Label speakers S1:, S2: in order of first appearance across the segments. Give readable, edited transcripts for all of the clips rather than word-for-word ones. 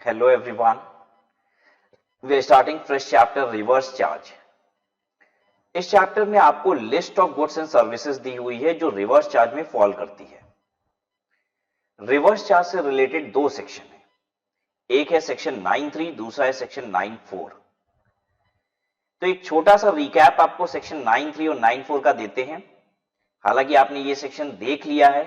S1: Hello everyone. We are starting fresh chapter reverse charge. इस chapter में आपको list of goods and services दी हुई है जो रिवर्स चार्ज में फॉल करती है। रिवर्स चार्ज से रिलेटेड दो सेक्शन है, एक है सेक्शन 9.3, दूसरा है सेक्शन 9.4। तो एक छोटा सा रिकैप आपको सेक्शन 9.3 और 9.4 का देते हैं। हालांकि आपने ये सेक्शन देख लिया है,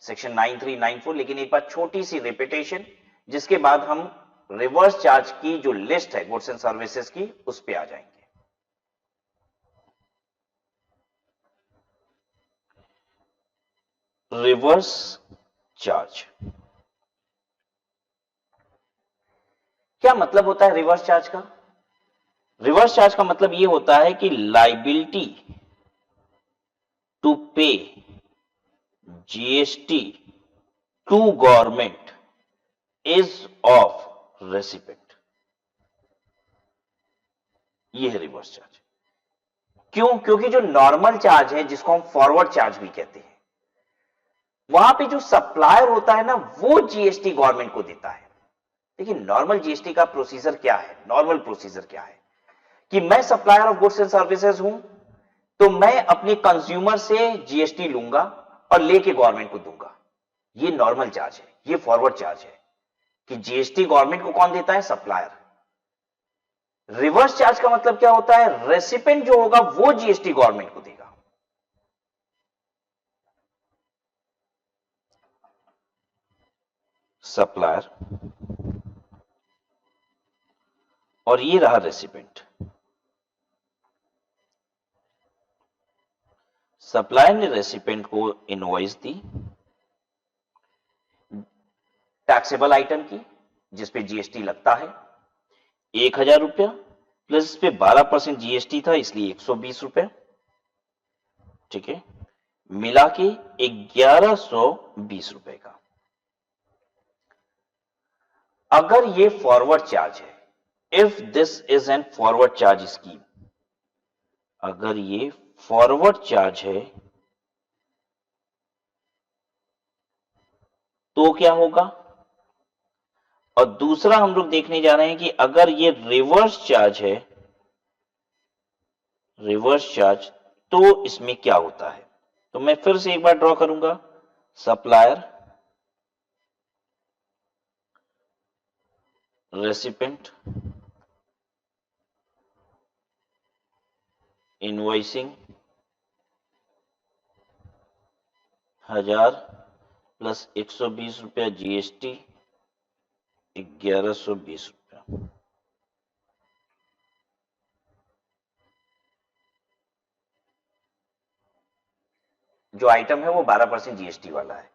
S1: सेक्शन 9.3, 9.4, लेकिन एक बार छोटी सी रिपीटेशन, जिसके बाद हम रिवर्स चार्ज की जो लिस्ट है गुड्स एंड सर्विसेज की उस पे आ जाएंगे। रिवर्स चार्ज क्या मतलब होता है? रिवर्स चार्ज का मतलब यह होता है कि liability to pay GST to government is of recipient. यह है रिवर्स चार्ज। क्यों? क्योंकि जो नॉर्मल चार्ज है, जिसको हम फॉरवर्ड चार्ज भी कहते हैं, वहां पे जो सप्लायर होता है ना, वो जीएसटी गवर्नमेंट को देता है। लेकिन नॉर्मल जीएसटी का प्रोसीजर क्या है? नॉर्मल प्रोसीजर क्या है कि मैं supplier of goods and services हूं, तो मैं अपने कंज्यूमर से जीएसटी लूंगा और लेके गवर्नमेंट को दूंगा। ये नॉर्मल चार्ज है, ये फॉरवर्ड चार्ज है कि जीएसटी गवर्नमेंट को कौन देता है? सप्लायर। रिवर्स चार्ज का मतलब क्या होता है? रेसिपेंट जो होगा वो जीएसटी गवर्नमेंट को देगा। सप्लायर और ये रहा रेसिपेंट। सप्लायर ने रेसिपेंट को इनवॉइस दी टैक्सेबल आइटम की, जिसपे जीएसटी लगता है 1000 रुपया, प्लस इस पे 12% जीएसटी था, इसलिए 120 रुपया। ठीक है, मिला के 1120 रुपए का। अगर ये फॉरवर्ड चार्ज है, if this is an forward charge scheme, अगर ये फॉरवर्ड चार्ज है तो क्या होगा? और दूसरा हम लोग देखने जा रहे हैं कि अगर ये रिवर्स चार्ज है, रिवर्स चार्ज, तो इसमें क्या होता है। तो मैं फिर से एक बार ड्रॉ करूंगा। सप्लायर, रेसिपेंट, इनवॉइसिंग 1000 प्लस 120 रुपया जीएसटी 1120 रुपया। जो आइटम है वो 12% जीएसटी वाला है।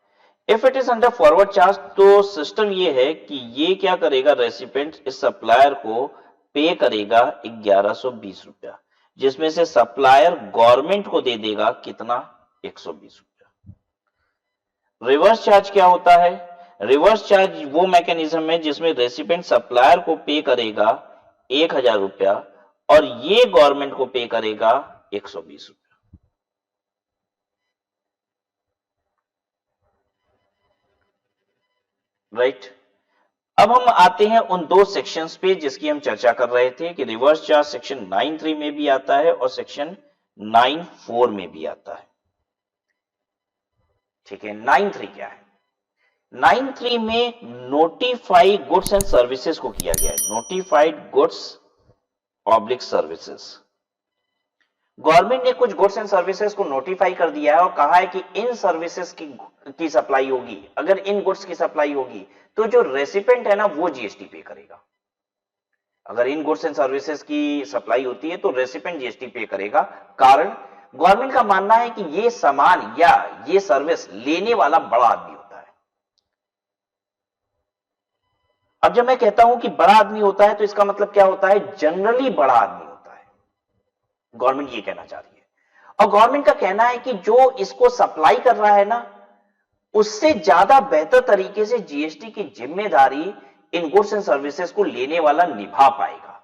S1: If it is under forward charge, तो सिस्टम ये है कि ये क्या करेगा? रेसिपेंट इस सप्लायर को पे करेगा 1120 रुपया, जिसमें से सप्लायर गवर्नमेंट को दे देगा कितना? 120 रुपया। रिवर्स चार्ज क्या होता है? रिवर्स चार्ज वो मैकेनिज्म है जिसमें रेसिपेंट सप्लायर को पे करेगा 1000 रुपया और ये गवर्नमेंट को पे करेगा 120 रुपया। राइट। अब हम आते हैं उन दो सेक्शंस पे जिसकी हम चर्चा कर रहे थे कि रिवर्स चार्ज सेक्शन 9.3 में भी आता है और सेक्शन 9.4 में भी आता है। ठीक है, 9.3 क्या है? 9.3 में नोटिफाई गुड्स एंड सर्विसेज को किया गया है। Notified goods oblique services. Government ने कुछ गुड्स एंड सर्विसेज को नोटिफाई कर दिया है और कहा है कि इन सर्विसेज की सप्लाई होगी, अगर इन गुड्स की सप्लाई होगी तो जो रेसिपेंट है ना, वो जीएसटी पे करेगा। अगर इन गुड्स एंड सर्विसेज की सप्लाई होती है तो रेसिपेंट जीएसटी पे करेगा। कारण गवर्नमेंट का मानना है कि ये सामान या ये सर्विस लेने वाला बड़ा आदमी होता है। अब जब मैं कहता हूं कि बड़ा आदमी होता है तो इसका मतलब क्या होता है? जनरली बड़ा आदमी होता है, गवर्नमेंट ये कहना चाह रही है। और गवर्नमेंट का कहना है कि जो इसको सप्लाई कर रहा है ना, उससे ज्यादा बेहतर तरीके से जीएसटी की जिम्मेदारी इन गुड्स एंड सर्विसेज को लेने वाला निभा पाएगा।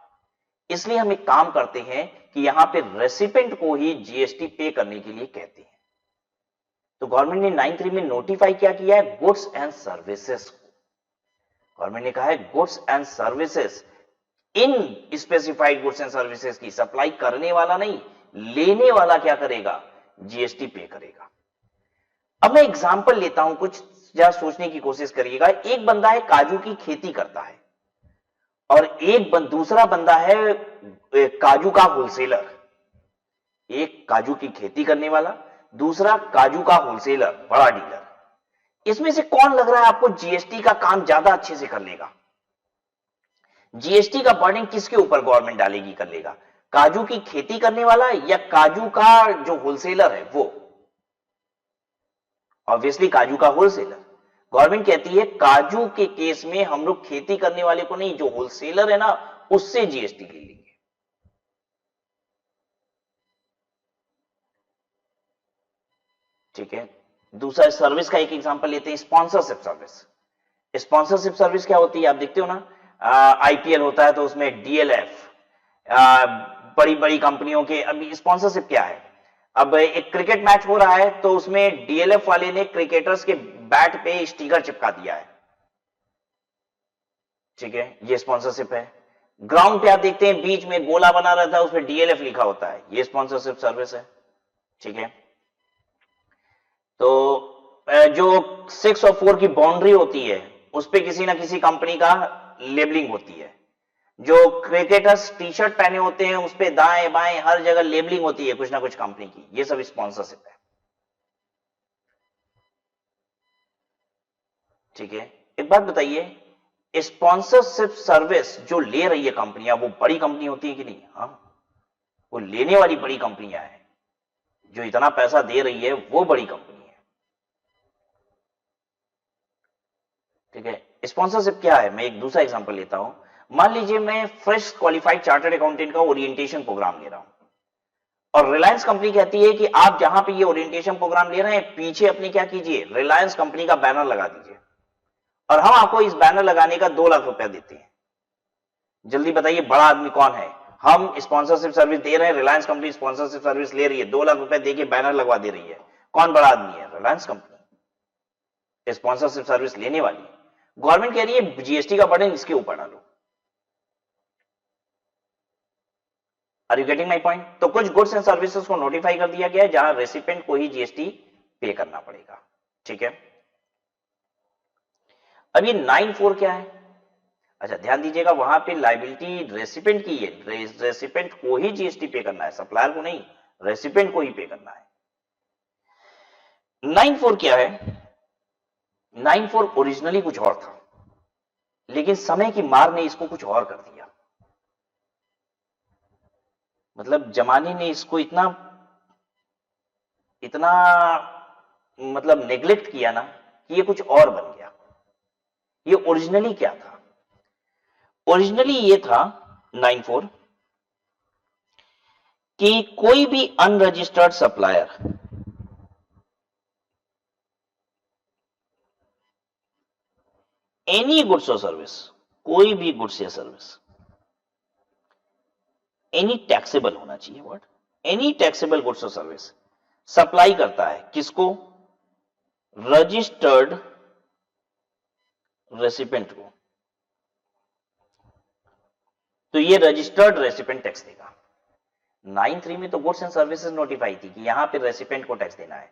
S1: इसलिए हम एक काम करते हैं कि यहां पे रेसिपेंट को ही जीएसटी पे करने के लिए कहते हैं। तो गवर्नमेंट ने 9.3 में नोटिफाई क्या किया है? गुड्स एंड सर्विसेज को। गवर्नमेंट ने कहा है goods and services, in specified goods and services की सप्लाई करने वाला नहीं, लेने वाला क्या करेगा, जीएसटी पे करेगा। अब मैं एग्जांपल लेता हूं, कुछ जरा सोचने की कोशिश करिएगा। एक बंदा है काजू की खेती करता है और दूसरा बंदा है काजू का होलसेलर। एक काजू की खेती करने वाला, दूसरा काजू का होलसेलर, बड़ा डीलर। इसमें से कौन लग रहा है आपको जीएसटी का काम ज्यादा अच्छे से कर लेगा? जीएसटी का बर्डन किसके ऊपर गवर्नमेंट डालेगी, कर लेगा? काजू की खेती करने वाला या काजू का जो होलसेलर है वो? ऑब्वियसली काजू का होलसेलर। गवर्नमेंट कहती है काजू के केस में हम लोग खेती करने वाले को नहीं, जो होलसेलर है ना उससे जीएसटी ले लेंगे। ठीक है, दूसरा सर्विस का एक एग्जांपल लेते हैं, स्पॉन्सरशिप सर्विस। स्पॉन्सरशिप सर्विस क्या होती है, आप देखते हो ना, आईपीएल होता है तो उसमें डीएलएफ, बड़ी बड़ी कंपनियों के। अभी स्पॉन्सरशिप क्या है, अब एक क्रिकेट मैच हो रहा है तो उसमें डीएलएफ वाले ने क्रिकेटर्स के बैट पे स्टिकर चिपका दिया है। ठीक है, ये स्पॉन्सरशिप है। ग्राउंड पे आप देखते हैं बीच में गोला बना रहता है, उसमें डीएलएफ लिखा होता है, ये स्पॉन्सरशिप सर्विस है। ठीक है, तो जो 6 और 4 की बाउंड्री होती है उस पे किसी ना किसी कंपनी का लेबलिंग होती है। जो क्रिकेटर्स टी शर्ट पहने होते हैं उस पे दाएं बाएं हर जगह लेबलिंग होती है कुछ ना कुछ कंपनी की, ये सब स्पॉन्सरशिप है। ठीक है, एक बात बताइए, स्पॉन्सरशिप सर्विस जो ले रही है कंपनियां, वो बड़ी कंपनी होती है कि नहीं? हाँ, वो लेने वाली बड़ी कंपनियां हैं, जो इतना पैसा दे रही है वो बड़ी कंपनी है। ठीक है, स्पॉन्सरशिप क्या है, मैं एक दूसरा एग्जांपल लेता हूं। मान लीजिए मैं फ्रेश क्वालिफाइड चार्टर्ड अकाउंटेंट का ओरिएंटेशन प्रोग्राम ले रहा हूं और रिलायंस कंपनी कहती है कि आप जहां पे ये ओरिएंटेशन प्रोग्राम ले रहे हैं पीछे अपनी क्या कीजिए, रिलायंस कंपनी का बैनर लगा दीजिए और हम आपको इस बैनर लगाने का 2 लाख रुपया देते हैं। जल्दी बताइए बड़ा आदमी कौन है? हम स्पॉन्सरशिप सर्विस दे रहे हैं, रिलायंस कंपनी स्पॉन्सरशिप सर्विस ले रही है, 2 लाख रुपया देके बैनर लगवा दे रही है। कौन बड़ा आदमी है? रिलायंस कंपनी, स्पॉन्सरशिप सर्विस लेने वाली। गवर्नमेंट कह रही है जीएसटी का बर्डन इसके ऊपर डालो। Are you getting my point? तो कुछ गुड्स एंड सर्विसेज को नोटिफाई कर दिया गया है जहां रेसिपेंट को ही जीएसटी पे करना पड़ेगा। ठीक है, अब ये 9(4) क्या है? अच्छा ध्यान दीजिएगा, वहां पे लाइबिलिटी रेसिपेंट की है, रेसिपेंट को ही जीएसटी पे करना है, सप्लायर को नहीं, रेसिपेंट को ही पे करना है। 9(4) क्या है? 9(4) ओरिजिनली कुछ और था, लेकिन समय की मार ने इसको कुछ और कर दिया। मतलब जमाने ने इसको इतना मतलब नेग्लेक्ट किया ना कि ये कुछ और बन गया। ये ओरिजिनली क्या था? ओरिजिनली ये था 9(4) कि कोई भी अनरजिस्टर्ड सप्लायर एनी गुड्स और सर्विस, कोई भी गुड्स या सर्विस, एनी टैक्सेबल होना चाहिए, व्हाट, एनी टैक्सेबल गुड्स और सर्विस सप्लाई करता है किसको? रजिस्टर्ड रेसिपेंट को। तो ये रजिस्टर्ड रेसिपेंट टैक्स देगा। 9(3) में तो गुड्स एंड सर्विसेज नोटिफाई थी कि यहां पे रेसिपेंट को टैक्स देना है,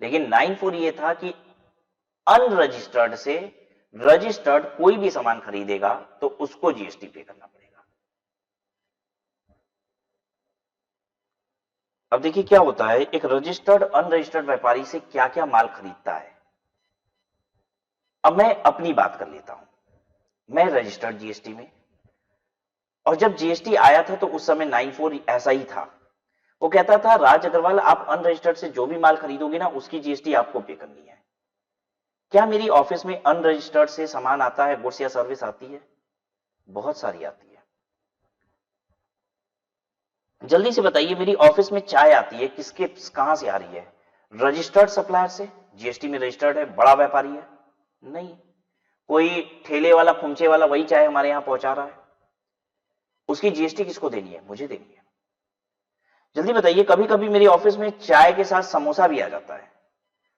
S1: लेकिन 9(4) ये था कि अनरजिस्टर्ड से रजिस्टर्ड कोई भी सामान खरीदेगा तो उसको जीएसटी पे करना पड़ेगा। अब देखिए क्या होता है, एक रजिस्टर्ड अनरजिस्टर्ड व्यापारी से क्या क्या माल खरीदता है। अब मैं अपनी बात कर लेता हूं, मैं रजिस्टर्ड जीएसटी में, और जब जीएसटी आया था तो उस समय 9(4) ऐसा ही था। वो कहता था राज अग्रवाल आप अनरजिस्टर्ड से जो भी माल खरीदोगे ना उसकी जीएसटी आपको पे करनी है। क्या मेरी ऑफिस में अनरजिस्टर्ड से सामान आता है, गुड्स या सर्विस आती है? बहुत सारी आती है। जल्दी से बताइए, मेरी ऑफिस में चाय आती है, किसके कहां से आ रही है? रजिस्टर्ड सप्लायर से, जीएसटी में रजिस्टर्ड है, बड़ा व्यापारी है? नहीं, कोई ठेले वाला खुमचे वाला वही चाय हमारे यहां पहुंचा रहा है, उसकी जीएसटी किसको देनी है? मुझे देनी है। जल्दी बताइए, कभी कभी मेरी ऑफिस में चाय के साथ समोसा भी आ जाता है,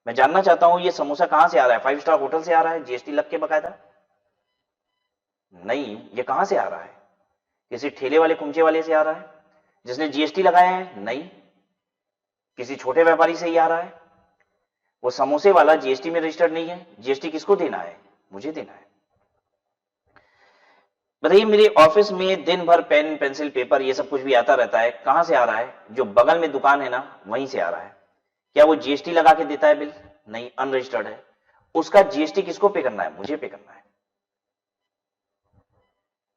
S1: मैं जानना चाहता हूं ये समोसा कहां से आ रहा है? 5 स्टार होटल से आ रहा है, जीएसटी लग के बकायदा? नहीं, ये कहां से आ रहा है? किसी ठेले वाले खुमचे वाले से आ रहा है जिसने जीएसटी लगाया है? नहीं, किसी छोटे व्यापारी से ही आ रहा है। वो समोसे वाला जीएसटी में रजिस्टर्ड नहीं है। जीएसटी किसको देना है? मुझे देना है। बताइए, मेरे ऑफिस में दिन भर पेन पेंसिल पेपर ये सब कुछ भी आता रहता है, कहां से आ रहा है? जो बगल में दुकान है ना, वहीं से आ रहा है। क्या वो जीएसटी लगा के देता है बिल? नहीं, अनरजिस्टर्ड है। उसका जीएसटी किसको पे करना है? मुझे पे करना है।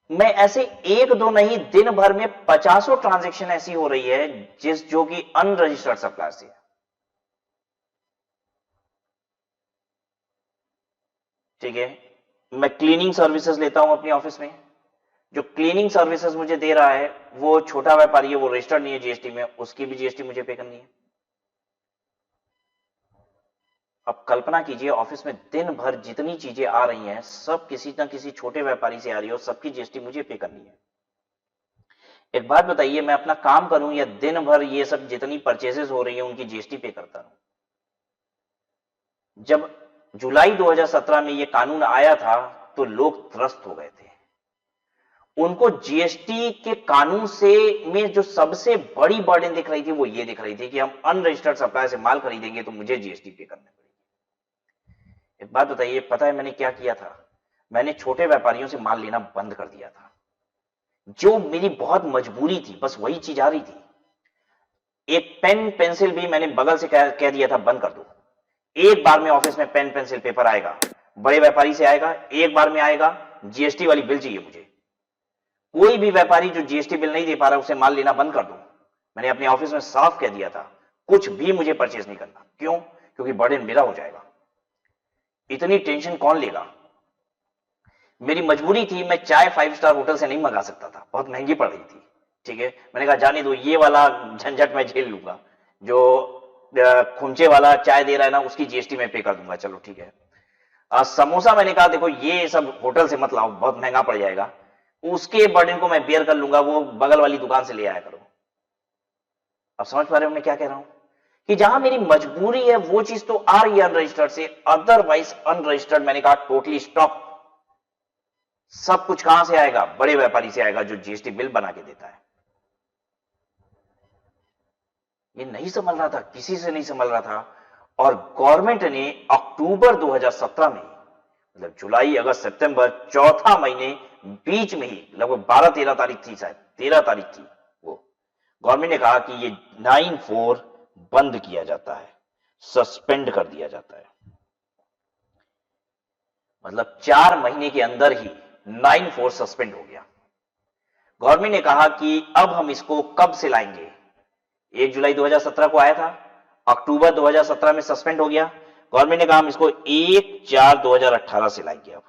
S1: मैं ऐसे एक दो नहीं, दिन भर में 50 ट्रांजैक्शन ऐसी हो रही है जो कि अनरजिस्टर्ड सप्लायर से है। ठीक है, मैं क्लीनिंग सर्विसेज लेता हूं अपने ऑफिस में। जो क्लीनिंग सर्विसेज मुझे दे रहा है वो छोटा व्यापारी है, वो रजिस्टर्ड नहीं है जीएसटी में, उसकी भी जीएसटी मुझे पे करनी है। अब कल्पना कीजिए, ऑफिस में दिन भर जितनी चीजें आ रही हैं सब किसी ना किसी छोटे व्यापारी से आ रही है और सबकी जीएसटी मुझे पे करनी है। एक बात बताइए, मैं अपना काम करूं या दिन भर ये सब जितनी परचेजेस हो रही है उनकी जीएसटी पे करता रहूं? जब जुलाई 2017 में ये कानून आया था तो लोग त्रस्त हो गए थे। उनको जीएसटी के कानून से में जो सबसे बड़ी बर्डन दिख रही थी वो ये दिख रही थी कि हम अनरजिस्टर्ड सप्लायर से माल खरीदेंगे तो मुझे जीएसटी पे करना पड़ेगी। एक बात बताइए, पता है मैंने क्या किया था? मैंने छोटे व्यापारियों से माल लेना बंद कर दिया था। जो मेरी बहुत मजबूरी थी, बस वही चीज आ रही थी। एक पेन पेंसिल भी मैंने बगल से कह दिया था बंद कर दो। एक बार में ऑफिस में पेन पेंसिल पेपर आएगा, बड़े व्यापारी से आएगा, एक बार में आएगा, जीएसटी वाली बिल चाहिए मुझे। कोई भी व्यापारी जो जीएसटी बिल नहीं दे पा रहा उसे माल लेना बंद कर दो। मैंने अपने ऑफिस में साफ कह दिया था, कुछ भी मुझे परचेज नहीं करना। क्यों? क्योंकि बर्डन मेरा हो जाएगा। इतनी टेंशन कौन लेगा? मेरी मजबूरी थी, मैं चाय 5 स्टार होटल से नहीं मंगा सकता था, बहुत महंगी पड़ रही थी। ठीक है, मैंने कहा जाने दो, ये वाला झंझट मैं झेल लूंगा। जो खुमचे वाला चाय दे रहा है ना, उसकी जीएसटी में पे कर दूंगा। चलो ठीक है। समोसा मैंने कहा देखो ये सब होटल से मत लाओ, बहुत महंगा पड़ जाएगा, उसके बर्डन को मैं बेयर कर लूंगा, वो बगल वाली दुकान से ले आया करो। अब समझ पा रहे हो मैं क्या कह रहा हूं? कि जहां मेरी मजबूरी है वो चीज तो आ रही है अनरजिस्टर्ड से, अदरवाइज अनरजिस्टर्ड मैंने कहा टोटली स्टॉप। सब कुछ कहां से आएगा? बड़े व्यापारी से आएगा जो जीएसटी बिल बना के देता है। ये नहीं संभल रहा था, किसी से नहीं संभल रहा था। और गवर्नमेंट ने अक्टूबर 2017 में, मतलब जुलाई अगस्त सितंबर, चौथा महीने बीच में ही, लगभग 12-13 तारीख थी, शायद 13 तारीख थी, वो गवर्नमेंट ने कहा कि ये 9(4) बंद किया जाता है, सस्पेंड कर दिया जाता है। मतलब 4 महीने के अंदर ही 9(4) सस्पेंड हो गया। गवर्नमेंट ने कहा कि अब हम इसको कब से लाएंगे? 1 जुलाई 2017 को आया था, अक्टूबर 2017 में सस्पेंड हो गया। गवर्नमेंट ने कहा हम इसको 1/4/2018 से लाएंगे। अब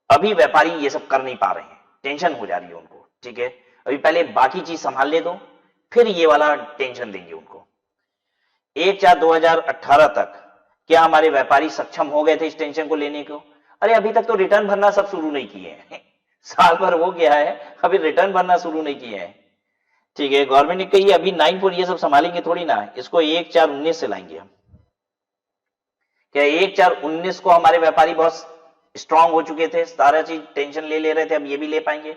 S1: अभी व्यापारी ये सब कर नहीं पा रहे हैं, टेंशन हो जा रही है उनको। ठीक है, अभी पहले बाकी चीज संभाल ले दो, फिर ये वाला टेंशन देंगे उनको। 1/4/2018 तक क्या हमारे व्यापारी सक्षम हो गए थे इस टेंशन को लेने को? अरे अभी तक तो रिटर्न भरना सब शुरू नहीं किए हैं। साल भर हो गया है, अभी रिटर्न भरना शुरू नहीं किए हैं। ठीक है, गवर्नमेंट ने कही अभी 9(4) ये सब संभालेंगे थोड़ी ना, इसको 1/4/19 से लाएंगे हम। क्या 1/4/19 को हमारे व्यापारी बहुत स्ट्रांग हो चुके थे, सारा चीज टेंशन ले रहे थे, अब ये भी ले पाएंगे?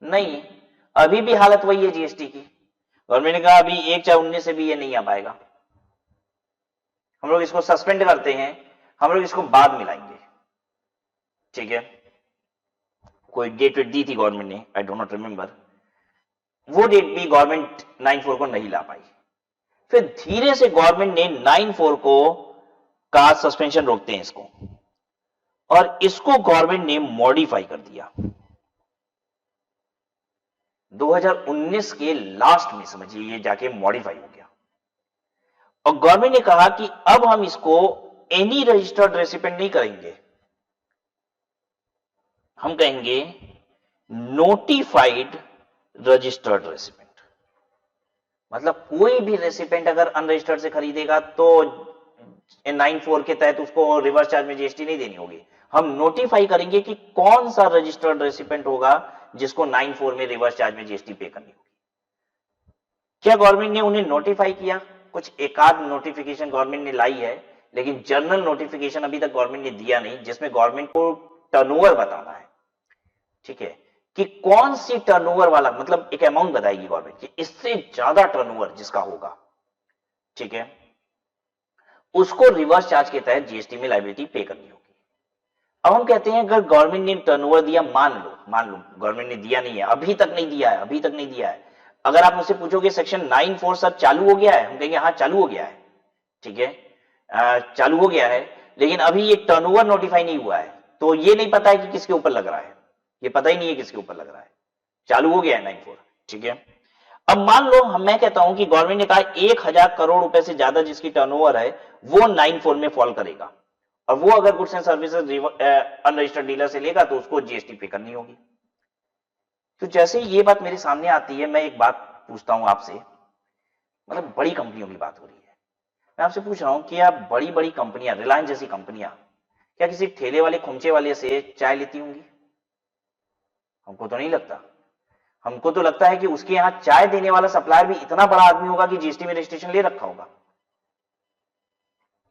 S1: नहीं, अभी भी हालत वही है जीएसटी की। गवर्नमेंट ने कहा अभी 1/4/19 से भी ये नहीं आ पाएगा, हम लोग इसको सस्पेंड करते हैं, हम लोग इसको बाद में लाएंगे। ठीक है, कोई डेट दी थी गवर्नमेंट ने, आई डोंट नॉट रिमेंबर। वो डेट भी गवर्नमेंट 9(4) को नहीं ला पाई। फिर धीरे से गवर्नमेंट ने 9(4) को का सस्पेंशन रोकते हैं इसको, और इसको गवर्नमेंट ने मॉडिफाई कर दिया 2019 के लास्ट में, समझिए ये जाके मॉडिफाई हो गया। और गवर्नमेंट ने कहा कि अब हम इसको एनी रजिस्टर्ड रेसिपिएंट नहीं करेंगे, हम कहेंगे नोटिफाइड रजिस्टर्ड रेसिपिएंट। मतलब कोई भी रेसिपिएंट अगर अनरजिस्टर्ड से खरीदेगा तो 9(4) के तहत उसको रिवर्स चार्ज में जीएसटी नहीं देनी होगी। हम नोटिफाई करेंगे कि कौन सा रजिस्टर्ड रेसिपिएंट होगा जिसको 9(4) में रिवर्स चार्ज में जीएसटी पे करनी होगी। क्या गवर्नमेंट ने उन्हें नोटिफाई किया? कुछ एकाध नोटिफिकेशन गवर्नमेंट ने लाई है, लेकिन जनरल नोटिफिकेशन अभी तक गवर्नमेंट ने दिया नहीं, जिसमें गवर्नमेंट को टर्नओवर बताना है ठीक है, कि कौन सी टर्नओवर वाला, मतलब एक अमाउंट बताएगी गवर्नमेंट कि इससे ज्यादा टर्नओवर जिसका होगा, ठीक है, उसको रिवर्स चार्ज के तहत जीएसटी में लायबिलिटी पे करनी होगी। अब हम कहते हैं अगर गवर्नमेंट ने टर्नओवर दिया, मान लो गवर्नमेंट ने दिया नहीं है, अभी तक नहीं दिया है, अभी तक नहीं दिया है। अगर आप मुझसे पूछोगे सेक्शन 9(4) सर चालू हो गया है, हम कहेंगे हाँ चालू हो गया है, ठीक है, चालू हो गया है, लेकिन अभी ये टर्नओवर नोटिफाई नहीं हुआ है, तो ये नहीं पता है कि किसके ऊपर लग रहा है, ये पता ही नहीं है किसके ऊपर लग रहा है, चालू हो गया है 9(4), ठीक है। अब मान लो मैं कहता हूं कि गवर्नमेंट ने कहा 1000 करोड़ रुपए से ज्यादा जिसकी टर्नओवर है वो 9(4) में फॉल करेगा, और वो अगर goods and services unregistered dealer से लेगा तो उसको जीएसटी पे करनी होगी। तो जैसे ही ये बात मेरे सामने आती है, मैं एक बात पूछता हूं आपसे, मतलब बड़ी कंपनियों की बात हो रही है, मैं आपसे पूछ रहा हूं कि आप बड़ी बड़ी कंपनियां, रिलायंस जैसी कंपनियां क्या किसी ठेले वाले खुमचे वाले से चाय लेती होंगी? हमको तो नहीं लगता। हमको तो लगता है कि उसके यहां चाय देने वाला सप्लायर भी इतना बड़ा आदमी होगा कि जीएसटी में रजिस्ट्रेशन ले रखा होगा।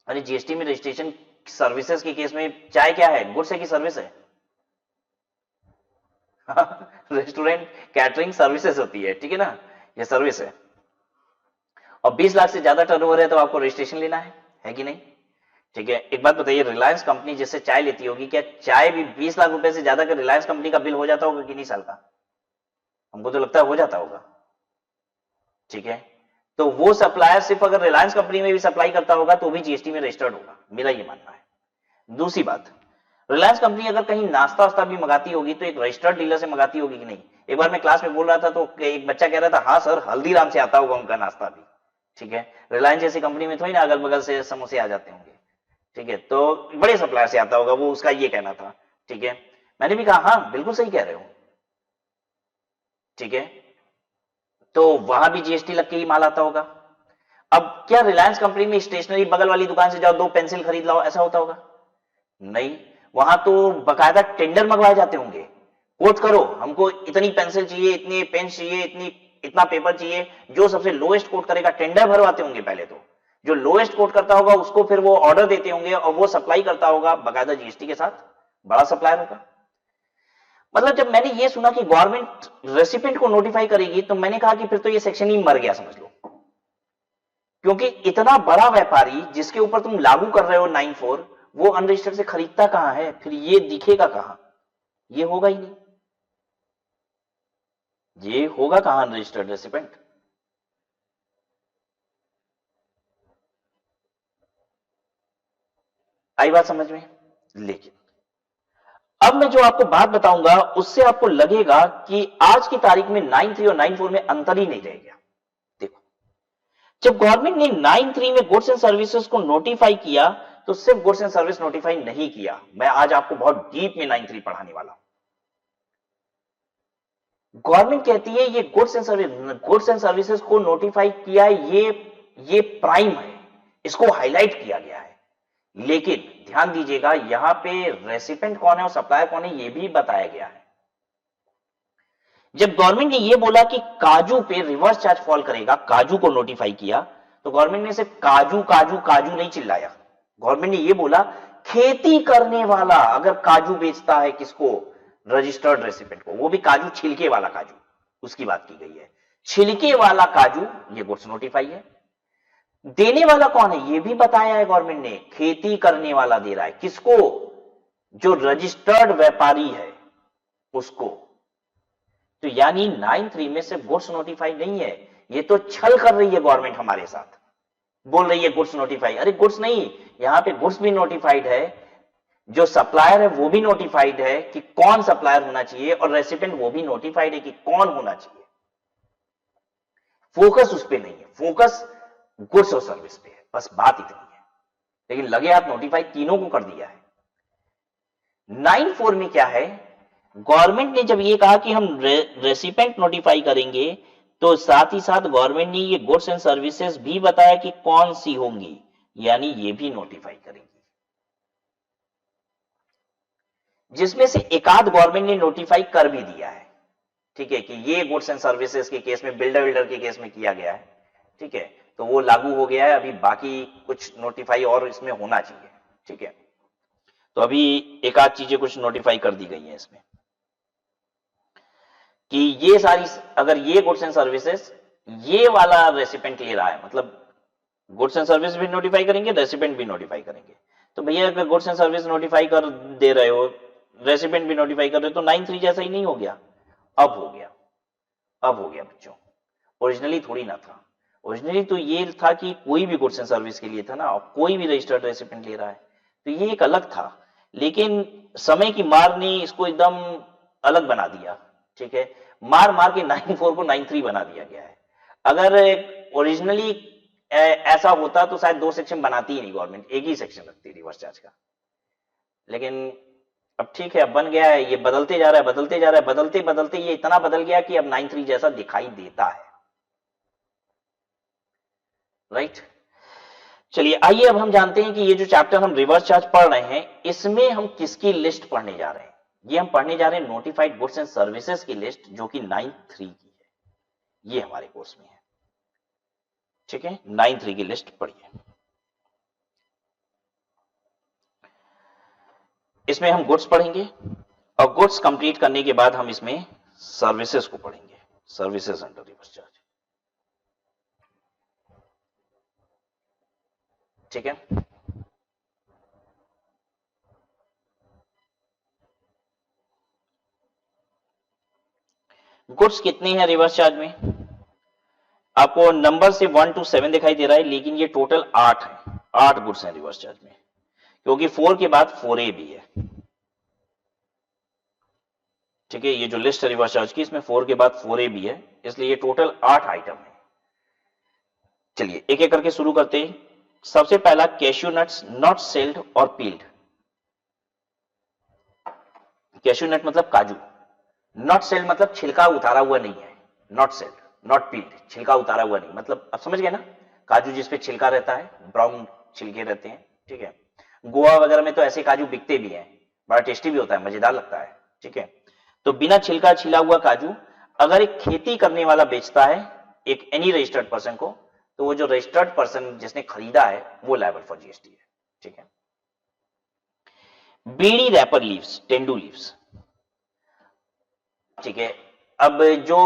S1: अरे जीएसटी में रजिस्ट्रेशन सर्विसेज के केस में चाय क्या है, गुड्स है कि सर्विस है? रेस्टोरेंट कैटरिंग सर्विसेज होती है, ठीक है ना, ये सर्विस है। और 20 लाख से ज्यादा टर्नओवर है तो आपको रजिस्ट्रेशन लेना है कि नहीं? ठीक है, एक बात बताइए, रिलायंस कंपनी जिससे चाय लेती होगी, क्या चाय भी 20 लाख रुपए से ज्यादा का रिलायंस कंपनी का बिल हो जाता होगा कि नहीं साल का? हमको तो लगता है हो जाता होगा, ठीक है। तो वो सप्लायर सिर्फ अगर रिलायंस कंपनी में भी सप्लाई करता होगा तो भी जीएसटी में रजिस्टर्ड होगा, मेरा ये मानना है। दूसरी बात, रिलायंस कंपनी अगर कहीं नाश्ता वास्ता भी मंगाती होगी तो एक रजिस्टर्ड डीलर से मंगाती होगी कि नहीं? एक बार मैं क्लास में बोल रहा था तो एक बच्चा कह रहा था हाँ सर हल्दीराम से आता होगा उनका नाश्ता भी, ठीक है। रिलायंस जैसी कंपनी में थोड़ी ना अगल बगल से समोसे आ जाते होंगे, ठीक है, तो बड़े सप्लायर से आता होगा, वो उसका ये कहना था, ठीक है। मैंने भी कहा हाँ बिल्कुल सही कह रहे हो, ठीक है, तो वहां भी जीएसटी लग के ही माल आता होगा। अब क्या रिलायंस कंपनी में स्टेशनरी बगल वाली दुकान से जाओ 2 पेंसिल खरीद लाओ, ऐसा होता होगा? नहीं, वहां तो बकायदा टेंडर मंगवाए जाते होंगे, कोट करो हमको इतनी पेंसिल चाहिए, इतने पेन चाहिए, इतना पेपर चाहिए, जो सबसे लोएस्ट कोट करेगा, टेंडर भरवाते होंगे पहले तो, जो लोएस्ट कोट करता होगा उसको फिर वो ऑर्डर देते होंगे और वो सप्लाई करता होगा बकायदा जीएसटी के साथ, बड़ा सप्लायर होगा। मतलब जब मैंने ये सुना कि गवर्नमेंट रेसिपिएंट को नोटिफाई करेगी तो मैंने कहा कि फिर तो ये सेक्शन ही मर गया समझ लो, क्योंकि इतना बड़ा व्यापारी जिसके ऊपर तुम लागू कर रहे हो 9(4), वो अनरजिस्टर्ड से खरीदता कहां है, फिर ये दिखेगा कहां? ये होगा ही नहीं, ये होगा कहां अनरजिस्टर्ड रेसिपिएंट? आई बात समझ में? लेकिन अब मैं जो आपको बात बताऊंगा उससे आपको लगेगा कि आज की तारीख में 9(3) और 9(4) में अंतर ही नहीं रह गया। देखो, जब गवर्नमेंट ने 9(3) में गुड्स एंड सर्विसेज को नोटिफाई किया तो सिर्फ गुड्स एंड सर्विस नोटिफाई नहीं किया, मैं आज आपको बहुत डीप में 9(3) पढ़ाने वाला हूं। गवर्नमेंट कहती है ये गुड्स एंड सर्विसेज को नोटिफाई किया है, ये प्राइम है, इसको हाईलाइट किया गया है। लेकिन ध्यान दीजिएगा यहां पे रेसिपिएंट कौन है और सप्लायर कौन है ये भी बताया गया है। जब गवर्नमेंट ने ये बोला कि काजू पे रिवर्स चार्ज फॉल करेगा, काजू को नोटिफाई किया, तो गवर्नमेंट ने सिर्फ काजू काजू काजू नहीं चिल्लाया, गवर्नमेंट ने ये बोला खेती करने वाला अगर काजू बेचता है किसको, रजिस्टर्ड रेसिपिएंट को, वो भी काजू छिलके वाला काजू, उसकी बात की गई है, छिलके वाला काजू, ये गुड्स नोटिफाई है। देने वाला कौन है ये भी बताया है गवर्नमेंट ने, खेती करने वाला दे रहा है किसको, जो रजिस्टर्ड व्यापारी है उसको। तो यानी 9(3) में सिर्फ गुड्स नोटिफाई नहीं है, ये तो छल कर रही है गवर्नमेंट हमारे साथ, बोल रही है गुड्स नोटिफाई, अरे गुड्स नहीं, यहां पे गुड्स भी नोटिफाइड है, जो सप्लायर है वो भी नोटिफाइड है कि कौन सप्लायर होना चाहिए, और रेसिपिएंट वो भी नोटिफाइड है कि कौन होना चाहिए। फोकस उस पर नहीं है, फोकस गुड्स और सर्विस पे है, बस बात इतनी है। लेकिन लगे हाथ नोटिफाई तीनों को कर दिया है। 9(4) में क्या है, गवर्नमेंट ने जब ये कहा कि हम रेसिपिएंट नोटिफाई करेंगे तो साथ ही साथ गवर्नमेंट ने ये गुड्स एंड सर्विसेज भी बताया कि कौन सी होंगी, यानी ये भी नोटिफाई करेंगी, जिसमें से एकाध गवर्नमेंट ने नोटिफाई कर भी दिया है, ठीक है, कि ये गुड्स एंड सर्विसेज के केस में, बिल्डर के केस में किया गया है, ठीक है, तो वो लागू हो गया है। अभी बाकी कुछ नोटिफाई और इसमें होना चाहिए, ठीक है, तो अभी एक आध चीजें कुछ नोटिफाई कर दी गई हैं इसमें। कि ये सारी, अगर ये गुड्स एंड सर्विसेज ये वाला रेसिपेंट ले रहा है, मतलब गुड्स एंड सर्विस भी नोटिफाई करेंगे, रेसिपेंट भी नोटिफाई करेंगे। तो भैया अगर गुड्स एंड सर्विस नोटिफाई कर दे रहे हो, रेसिपेंट भी नोटिफाई कर रहे हो, तो 9(3) जैसा ही नहीं हो गया? अब हो गया, अब हो गया बच्चों। ओरिजिनली थोड़ी ना था। ओरिजिनली तो ये था कि कोई भी गुड्स एंड सर्विस के लिए था ना, और कोई भी रजिस्टर्ड रेसिपेंट ले रहा है, तो ये एक अलग था। लेकिन समय की मार ने इसको एकदम अलग बना दिया, ठीक है। मार मार के 9(4) को 9(3) बना दिया गया है। अगर ओरिजिनली ऐसा होता तो शायद 2 सेक्शन बनाती ही नहीं गवर्नमेंट, एक ही सेक्शन रखती रिवर्स चार्ज का। लेकिन अब ठीक है, अब बन गया है, ये बदलते जा रहा है, बदलते जा रहा है, बदलते बदलते ये इतना बदल गया कि अब 9(3) जैसा दिखाई देता है। राइट। चलिए आइए अब हम जानते हैं कि ये जो चैप्टर हम रिवर्स चार्ज पढ़ रहे हैं, इसमें हम किसकी लिस्ट पढ़ने जा रहे हैं। ये हम पढ़ने जा रहे हैं नोटिफाइड गुड्स एंड सर्विसेज की लिस्ट, जो कि 9(3) की है। ये हमारे कोर्स में है, ठीक है। 9(3) की लिस्ट पढ़िए। इसमें हम गुड्स पढ़ेंगे, और गुड्स कंप्लीट करने के बाद हम इसमें सर्विसेज को पढ़ेंगे, सर्विसेज अंडर रिवर्स चार्ज, ठीक है। गुड्स कितने हैं रिवर्स चार्ज में? आपको नंबर से 1 to 7 दिखाई दे रहा है, लेकिन ये टोटल 8 है। 8 गुड्स हैं रिवर्स चार्ज में, क्योंकि 4 के बाद 4A भी है, ठीक है। ये जो लिस्ट है रिवर्स चार्ज की, इसमें 4 के बाद 4A भी है, इसलिए ये टोटल 8 आइटम है। चलिए एक एक करके शुरू करते हैं। सबसे पहला, कैश्यू नट्स नॉट सेल्ड और पील्ड। कैश्यू नट मतलब काजू, नॉट सेल्ड मतलब छिलका उतारा हुआ नहीं है, नॉट सेल्ड, नॉट पील्ड, छिलका उतारा हुआ नहीं, मतलब अब समझ गए ना, काजू जिसपे छिलका रहता है, ब्राउन छिलके रहते हैं, ठीक है। गोवा वगैरह में तो ऐसे काजू बिकते भी हैं, बड़ा टेस्टी भी होता है, मजेदार लगता है, ठीक है। तो बिना छिलका छिला हुआ काजू अगर एक खेती करने वाला बेचता है एक एनी रजिस्टर्ड पर्सन को, तो वो जो रजिस्टर्ड पर्सन जिसने खरीदा है वो लायबल फॉर जीएसटी है, ठीक है। बीड़ी रैपर लीव्स, टेंडू लीव्स, ठीक है। अब जो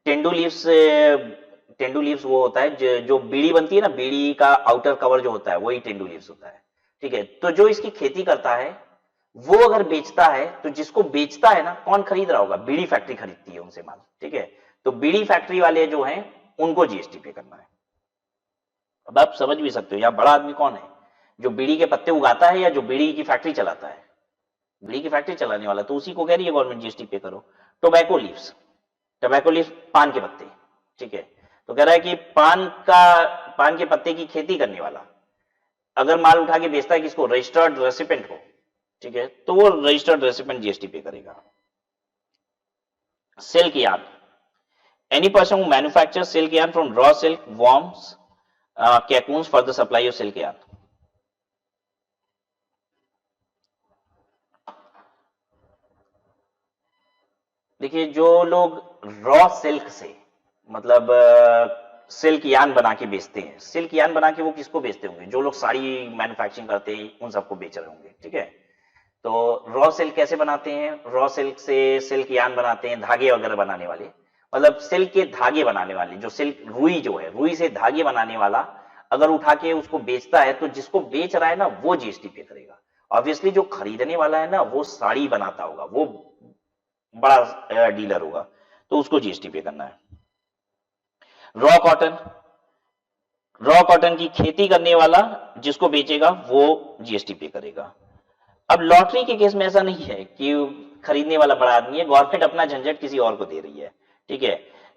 S1: टेंडू लीव्स वो होता है जो बीड़ी बनती है ना, बीड़ी का आउटर कवर जो होता है वही टेंडू लीव्स होता है, ठीक है। तो जो इसकी खेती करता है वो अगर बेचता है, तो जिसको बेचता है ना, कौन खरीद रहा होगा? बीड़ी फैक्ट्री खरीदती है उनसे माल, ठीक है। तो बीड़ी फैक्ट्री वाले जो हैं उनको जीएसटी पे करना है। अब आप समझ भी सकते हो यहाँ बड़ा आदमी कौन है, जो बीड़ी के पत्ते उगाता है या जो बीड़ी की फैक्ट्री चलाता है? बीड़ी की फैक्ट्री चलाने वाला, तो उसी को कह रही है गवर्नमेंट जीएसटी पे करो। टोबैको लीव्स, टोबैको लीव्स पान के पत्ते, ठीक है। तो कह रहा है कि पान के पत्ते की खेती करने वाला अगर माल उठा के बेचता है किसको? रजिस्टर्ड रेसिपेंट को, ठीक है, तो वो रजिस्टर्ड रेसिपेंट जीएसटी पे करेगा। Silk yarn, any person who manufacture silk yarn from raw silk worms cocoons for the supply of silk yarn। देखिए जो लोग रॉ सिल्क से, मतलब सिल्क यार्न बना के बेचते हैं, सिल्क यार्न बना के वो किसको बेचते होंगे? जो लोग साड़ी मैन्युफैक्चरिंग करते हैं उन सबको बेच रहे होंगे, ठीक है। तो रॉ सिल्क कैसे बनाते हैं? रॉ सिल्क से सिल्क यार्न बनाते हैं, धागे वगैरह बनाने वाले, मतलब सिल्क के धागे बनाने वाले, जो सिल्क रुई जो है, रुई से धागे बनाने वाला अगर उठा के उसको बेचता है, तो जिसको बेच रहा है ना वो जीएसटी पे करेगा। ऑब्वियसली जो खरीदने वाला है ना वो साड़ी बनाता होगा, वो बड़ा डीलर होगा, तो उसको जीएसटी पे करना है। रॉ कॉटन, रॉ कॉटन की खेती करने वाला जिसको बेचेगा वो जीएसटी पे करेगा। अब लॉटरी के केस में ऐसा नहीं है कि खरीदने वाला बड़ा आदमी है, गवर्नमेंट अपना झंझट किसी और को दे रही है, ठीक है।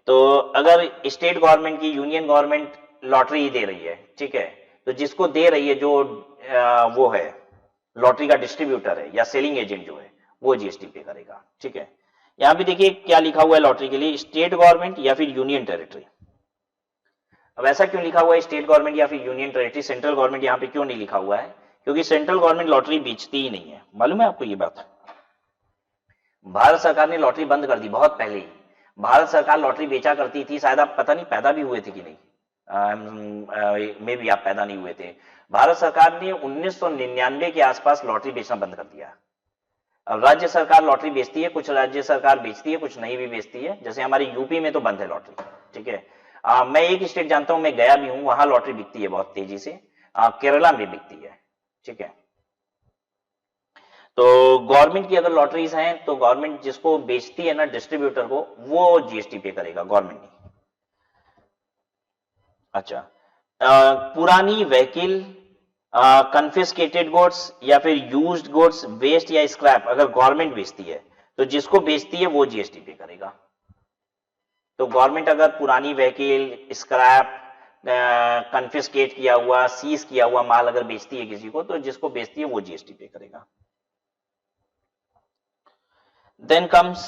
S1: तो अगर स्टेट गवर्नमेंट की, यूनियन गवर्नमेंट लॉटरी दे रही है, ठीक है, तो जिसको दे रही है जो वो है लॉटरी का डिस्ट्रीब्यूटर है या सेलिंग एजेंट जो है, वो जीएसटी पे करेगा, ठीक है। यहां पे देखिए क्या लिखा हुआ है लॉटरी के लिए, स्टेट गवर्नमेंट या फिर यूनियन टेरिटरी। अब ऐसा क्यों लिखा हुआ है स्टेट गवर्नमेंट या फिर यूनियन टेरिटरी, सेंट्रल गवर्नमेंट यहां पे क्यों नहीं लिखा हुआ है? क्योंकि सेंट्रल गवर्नमेंट लॉटरी बेचती ही नहीं है, मालूम है आपको ये बात? भारत सरकार ने लॉटरी बंद कर दी बहुत पहले ही। भारत सरकार लॉटरी बेचा करती थी, शायद आप पता नहीं पैदा भी हुए थे कि नहीं, मे भी आप पैदा नहीं हुए थे। भारत सरकार ने 1999 के आसपास लॉटरी बेचना बंद कर दिया। अब राज्य सरकार लॉटरी बेचती है, कुछ राज्य सरकार बेचती है, कुछ नहीं भी बेचती है। जैसे हमारी यूपी में तो बंद है लॉटरी, ठीक है। मैं एक स्टेट जानता हूं, मैं गया भी हूं, वहां लॉटरी बिकती है बहुत तेजी से। केरला में बिकती है, ठीक है। तो गवर्नमेंट की अगर लॉटरीज हैं तो गवर्नमेंट जिसको बेचती है ना, डिस्ट्रीब्यूटर को, वो जीएसटी पे करेगा, गवर्नमेंट नहीं। अच्छा, पुरानी व्हीकल, कन्फिस्केटेड गुड्स या फिर यूज्ड गुड्स, वेस्ट या स्क्रैप अगर गवर्नमेंट बेचती है तो जिसको बेचती है वो जीएसटी पे करेगा। तो गवर्नमेंट अगर पुरानी व्हीकल, स्क्रैप, कन्फिस्केट किया हुआ, सीज किया हुआ माल अगर बेचती है किसी को, तो जिसको बेचती है वो जीएसटी पे करेगा। Then comes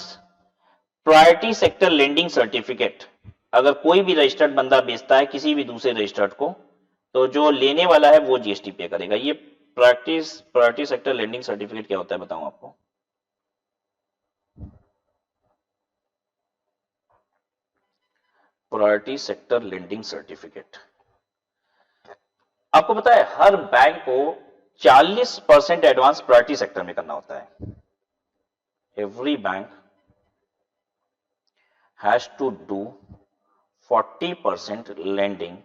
S1: priority sector lending certificate. अगर कोई भी रजिस्टर्ड बंदा बेचता है किसी भी दूसरे रजिस्टर्ड को, तो जो लेने वाला है वो जीएसटी पे करेगा। ये प्रायोरिटी सेक्टर लेंडिंग सर्टिफिकेट क्या होता है बताऊं आपको। प्रायोरिटी सेक्टर लेंडिंग सर्टिफिकेट, आपको पता है हर बैंक को 40% एडवांस प्रायोरिटी सेक्टर में करना होता है। Every bank has to do 40% lending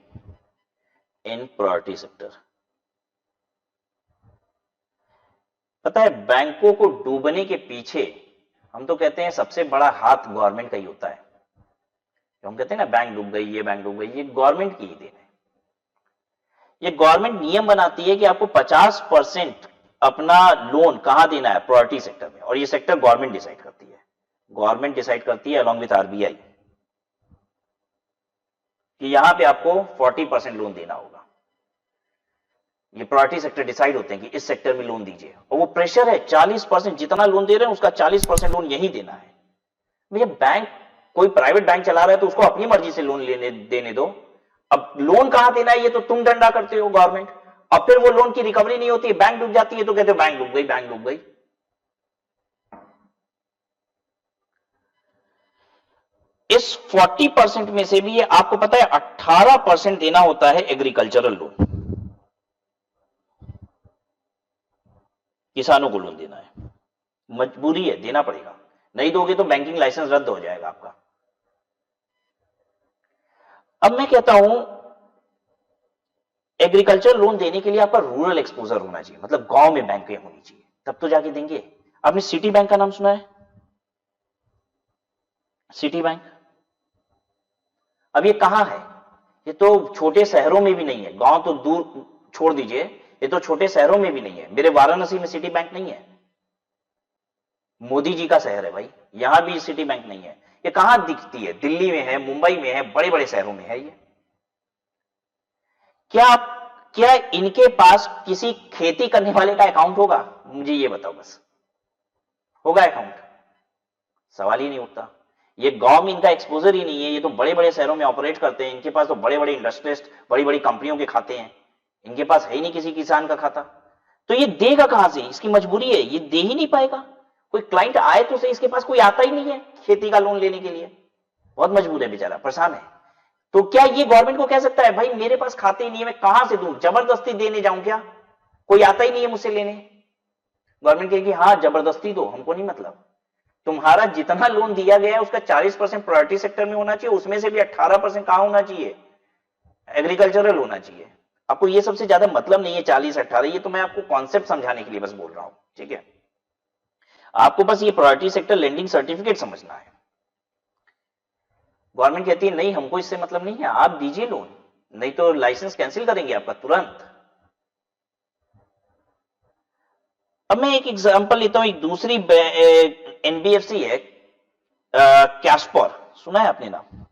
S1: in priority sector। पता है बैंकों को डूबने के पीछे हम तो कहते हैं सबसे बड़ा हाथ गवर्नमेंट का ही होता है। हम कहते हैं ना बैंक डूब गई, ये बैंक डूब गई, ये गवर्नमेंट की ही देन है। ये गवर्नमेंट नियम बनाती है कि आपको 50% अपना लोन कहां देना है, प्रायोरिटी सेक्टर में, और ये सेक्टर गवर्नमेंट डिसाइड करती है। गवर्नमेंट डिसाइड करती है अलॉन्ग विथ आरबीआई कि यहां पे आपको 40% लोन देना होगा। ये प्रायोरिटी सेक्टर डिसाइड होते हैं कि इस सेक्टर में लोन दीजिए, और वो प्रेशर है 40%, जितना लोन दे रहे हैं उसका 40% लोन यही देना है। भैया बैंक, कोई प्राइवेट बैंक चला रहा है तो उसको अपनी मर्जी से लोन देने दो। अब लोन कहां देना है ये तो तुम डंडा करते हो गवर्नमेंट। अब फिर वो लोन की रिकवरी नहीं होती है, बैंक डूब जाती है तो कहते हो बैंक डूब गई, बैंक डूब गई। इस 40% में से भी ये आपको पता है 18% देना होता है एग्रीकल्चरल लोन। किसानों को लोन देना है, मजबूरी है, देना पड़ेगा, नहीं दोगे तो बैंकिंग लाइसेंस रद्द हो जाएगा आपका। अब मैं कहता हूं एग्रीकल्चर लोन देने के लिए आपका रूरल एक्सपोजर होना चाहिए, मतलब गांव में बैंकें होनी चाहिए, तब तो जाके देंगे। आपने सिटी बैंक का नाम सुना है? सिटी बैंक, अब ये कहां है? ये तो छोटे शहरों में भी नहीं है, गांव तो दूर छोड़ दीजिए, ये तो छोटे शहरों में भी नहीं है। मेरे वाराणसी में सिटी बैंक नहीं है, मोदी जी का शहर है भाई, यहां भी सिटी बैंक नहीं है। ये कहां दिखती है? दिल्ली में है, मुंबई में है, बड़े बड़े शहरों में है ये। क्या इनके पास किसी खेती करने वाले का अकाउंट होगा? मुझे ये बताओ बस, होगा अकाउंट? सवाल ही नहीं उठता। ये गांव में इनका एक्सपोजर ही नहीं है, ये तो बड़े बड़े शहरों में ऑपरेट करते हैं, इनके पास तो बड़े बड़े इंडस्ट्रियलिस्ट, बड़ी बड़ी कंपनियों के खाते हैं, इनके पास है ही नहीं किसी किसान का खाता। तो ये देगा कहां से? इसकी मजबूरी है, ये दे ही नहीं पाएगा। कोई क्लाइंट आए तो सही, इसके पास कोई आता ही नहीं है खेती का लोन लेने के लिए, बहुत मजबूर है बेचारा, परेशान है। तो क्या ये गवर्नमेंट को कह सकता है भाई मेरे पास खाते ही नहीं है, मैं कहां से दूं, जबरदस्ती देने जाऊं क्या? कोई आता ही नहीं है मुझसे लेने। गवर्नमेंट कहेगी हाँ जबरदस्ती दो, हमको नहीं मतलब। तुम्हारा जितना लोन दिया गया है उसका 40% प्रायोरिटी सेक्टर में होना चाहिए, उसमें से भी 18% कहां होना चाहिए? एग्रीकल्चरल होना चाहिए। आपको ये सबसे ज्यादा मतलब नहीं है 40-18, ये तो मैं आपको कॉन्सेप्ट समझाने के लिए बस बोल रहा हूं, ठीक है। आपको बस ये प्रायोरिटी सेक्टर लेंडिंग सर्टिफिकेट समझना है। गवर्नमेंट कहती है नहीं हमको इससे मतलब नहीं है, आप दीजिए लोन, नहीं तो लाइसेंस कैंसिल करेंगे आपका तुरंत। अब मैं एक एग्जांपल लेता हूं, एक दूसरी एनबीएफसी है, कैस्पर, सुना है आपने नाम?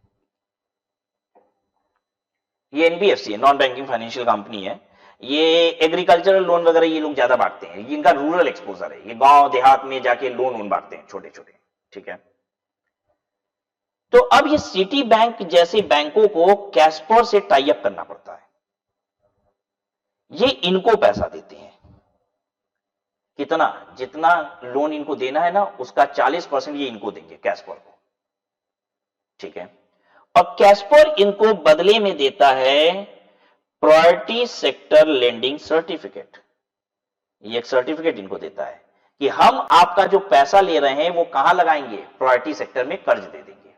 S1: ये एनबीएफसी है, नॉन बैंकिंग फाइनेंशियल कंपनी है। ये एग्रीकल्चरल लोन वगैरह ये लोग ज्यादा बांटते हैं, इनका रूरल एक्सपोजर है, ये गांव देहात में जाके लोन बांटते हैं छोटे छोटे, ठीक है। तो अब ये सिटी बैंक जैसे बैंकों को कैस्पर से टाई अप करना पड़ता है, ये इनको पैसा देते हैं। कितना? जितना लोन इनको देना है ना उसका 40% ये इनको देंगे कैस्पर को, ठीक है। और कैस्पर इनको बदले में देता है प्रायोरिटी सेक्टर लेंडिंग सर्टिफिकेट, ये एक सर्टिफिकेट इनको देता है कि हम आपका जो पैसा ले रहे हैं वो कहां लगाएंगे, प्रायोरिटी सेक्टर में कर्ज दे देंगे।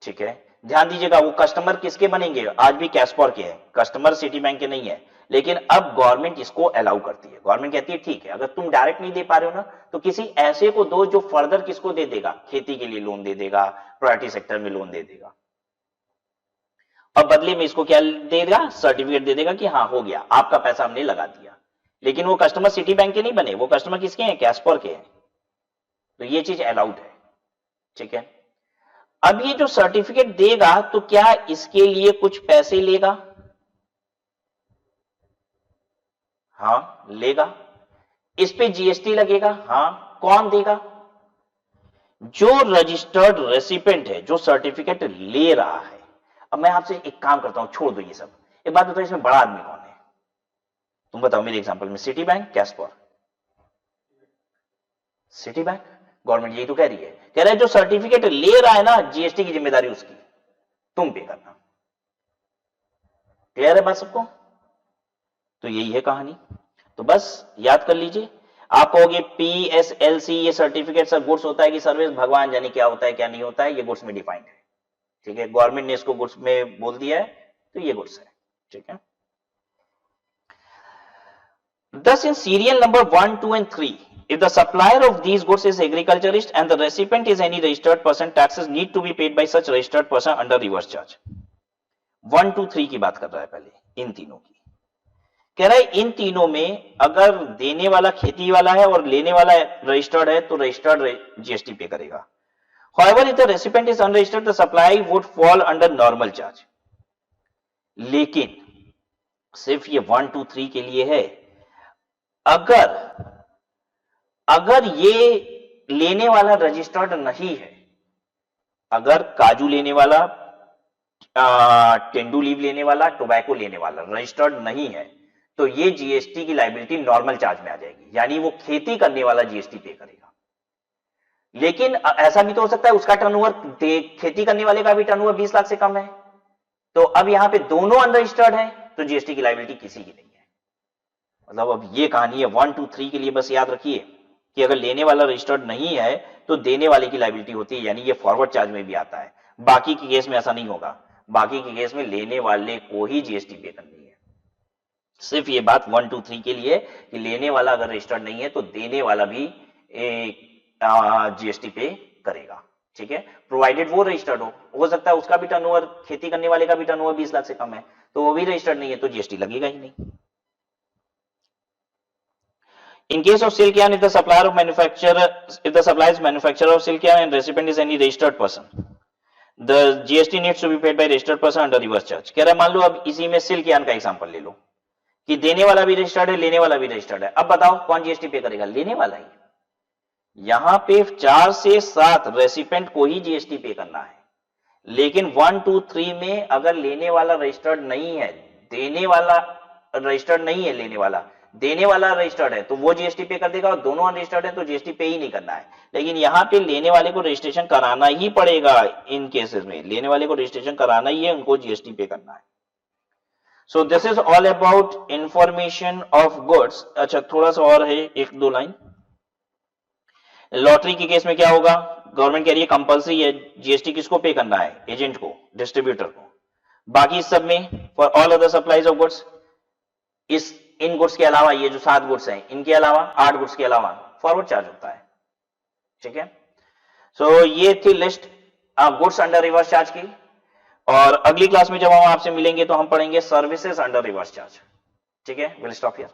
S1: ठीक है, ध्यान दीजिएगा, वो कस्टमर किसके बनेंगे, आज भी कैशपोर के हैं, कस्टमर सिटी बैंक के नहीं है, लेकिन अब गवर्नमेंट इसको अलाउ करती है। गवर्नमेंट कहती है ठीक है, अगर तुम डायरेक्ट नहीं दे पा रहे हो ना, तो किसी ऐसे को दो जो फर्दर किसको दे देगा, खेती के लिए लोन दे देगा, प्रायोरिटी सेक्टर में लोन दे देगा, और बदले में इसको क्या दे देगा, सर्टिफिकेट दे देगा कि हाँ हो गया, आपका पैसा हमने लगा दिया। लेकिन वो कस्टमर सिटी बैंक के नहीं बने, वो कस्टमर किसके हैं, कैशपोर के हैं। तो ये चीज अलाउड है। ठीक है, अब ये जो सर्टिफिकेट देगा तो क्या इसके लिए कुछ पैसे लेगा, हाँ लेगा। इस पे जीएसटी लगेगा, हाँ। कौन देगा, जो रजिस्टर्ड रेसिपेंट है, जो सर्टिफिकेट ले रहा है। अब मैं आपसे एक काम करता हूं, छोड़ दो ये सब, एक बात बताओ, इसमें बड़ा आदमी कौन है, तुम बताओ मेरे एग्जांपल में, Citibank, Cashpor, Citibank. Government यही तो कह रही है, कह रहा है जो सर्टिफिकेट ले रहा है ना, जीएसटी की जिम्मेदारी उसकी, तुम पे करना। क्लियर है बात सबको, तो यही है कहानी। तो बस याद कर लीजिए, आप कहोगे पीएसएलसी ये सर्टिफिकेट सर गुड्स होता है कि सर्विस, भगवान जाने क्या होता है क्या नहीं होता है, ये गुड्स में डिफाइंड है। ठीक है, गवर्नमेंट ने इसको गुड्स में बोल दिया है, तो ये गुड्स है। ठीक है, thus in serial number 1, 2 and 3, if the supplier of these goods is agriculturist and the recipient is any registered person, taxes need to be paid by such registered person under reverse charge। 1, 2, 3 की बात कर रहा है पहले, इन तीनों की कह रहा है, इन तीनों में अगर देने वाला खेती वाला है और लेने वाला रजिस्टर्ड है तो रजिस्टर्ड जीएसटी पे करेगा। However, if the recipient is unregistered, the supply would fall under normal charge। लेकिन सिर्फ ये 1, 2, 3 के लिए है। अगर ये लेने वाला रजिस्टर्ड नहीं है, अगर काजू लेने वाला, टेंडू लीव लेने वाला, टोबैको लेने वाला रजिस्टर्ड नहीं है, तो ये जीएसटी की लायबिलिटी नॉर्मल चार्ज में आ जाएगी, यानी वो खेती करने वाला जीएसटी पे करेगा। लेकिन ऐसा भी तो हो सकता है उसका टर्नओवर, खेती करने वाले का भी टर्नओवर 20 लाख से कम है, तो अब यहां पे दोनों अनरजिस्टर्ड है, तो जीएसटी की लायबिलिटी किसी की नहीं है। मतलब अब ये कहानी है 1, 2, 3 के लिए। बस याद रखिए कि अगर लेने वाला रजिस्टर्ड नहीं है तो देने वाले की लायबिलिटी होती है, यानी ये फॉरवर्ड चार्ज में भी आता है। बाकी के केस में ऐसा नहीं होगा, बाकी के केस में लेने वाले को ही जीएसटी पे करनी है। सिर्फ ये बात 1, 2, 3 के लिए कि लेने वाला अगर रजिस्टर्ड नहीं है तो देने वाला भी जीएसटी पे करेगा। ठीक है, प्रोवाइडेड वो रजिस्टर्ड हो सकता है उसका भी टर्नओवर, खेती करने वाले का भी टर्नओवर 20 लाख से कम है, तो वो भी रजिस्टर्ड नहीं है तो जीएसटी लगेगा ही नहीं। In case of silk yarn, if the supplier is manufacturer of silk yarn and recipient is any registered person, the GST needs to be paid by registered person under reverse charge। कह रहा है मान लो अब इसी में silk yarn का example ले लो कि देने वाला भी रजिस्टर्ड है, लेने वाला भी रजिस्टर्ड है। अब बताओ कौन जीएसटी पे करेगा, लेने वाला ही। यहां पे 4 से 7 रेसिपेंट को ही जीएसटी पे करना है, लेकिन 1, 2, 3 में अगर लेने वाला रजिस्टर्ड नहीं है, देने वाला रजिस्टर्ड नहीं है, लेने वाला, देने वाला रजिस्टर्ड है तो वो जीएसटी पे कर देगा, और दोनों अनरजिस्टर्ड है तो जीएसटी पे ही नहीं करना है। लेकिन यहां पे लेने वाले को रजिस्ट्रेशन कराना ही पड़ेगा, इन केसेस में लेने वाले को रजिस्ट्रेशन कराना ही है, उनको जीएसटी पे करना है। So this is all about information of goods. अच्छा, थोड़ा सा और है, 1-2 लाइन। लॉटरी के केस में क्या होगा, गवर्नमेंट कह रही है कंपल्सरी है, जीएसटी किसको पे करना है, एजेंट को, डिस्ट्रीब्यूटर को। बाकी सब में for all other supplies of goods, in goods के अलावा, ये जो 7 गुड्स हैं इनके अलावा, 8 गुड्स के अलावा फॉरवर्ड चार्ज होता है। ठीक है, सो ये थी list goods under reverse charge की, और अगली क्लास में जब हम आपसे मिलेंगे तो हम पढ़ेंगे सर्विसेज अंडर रिवर्स चार्ज। ठीक है, विल स्टॉप हियर।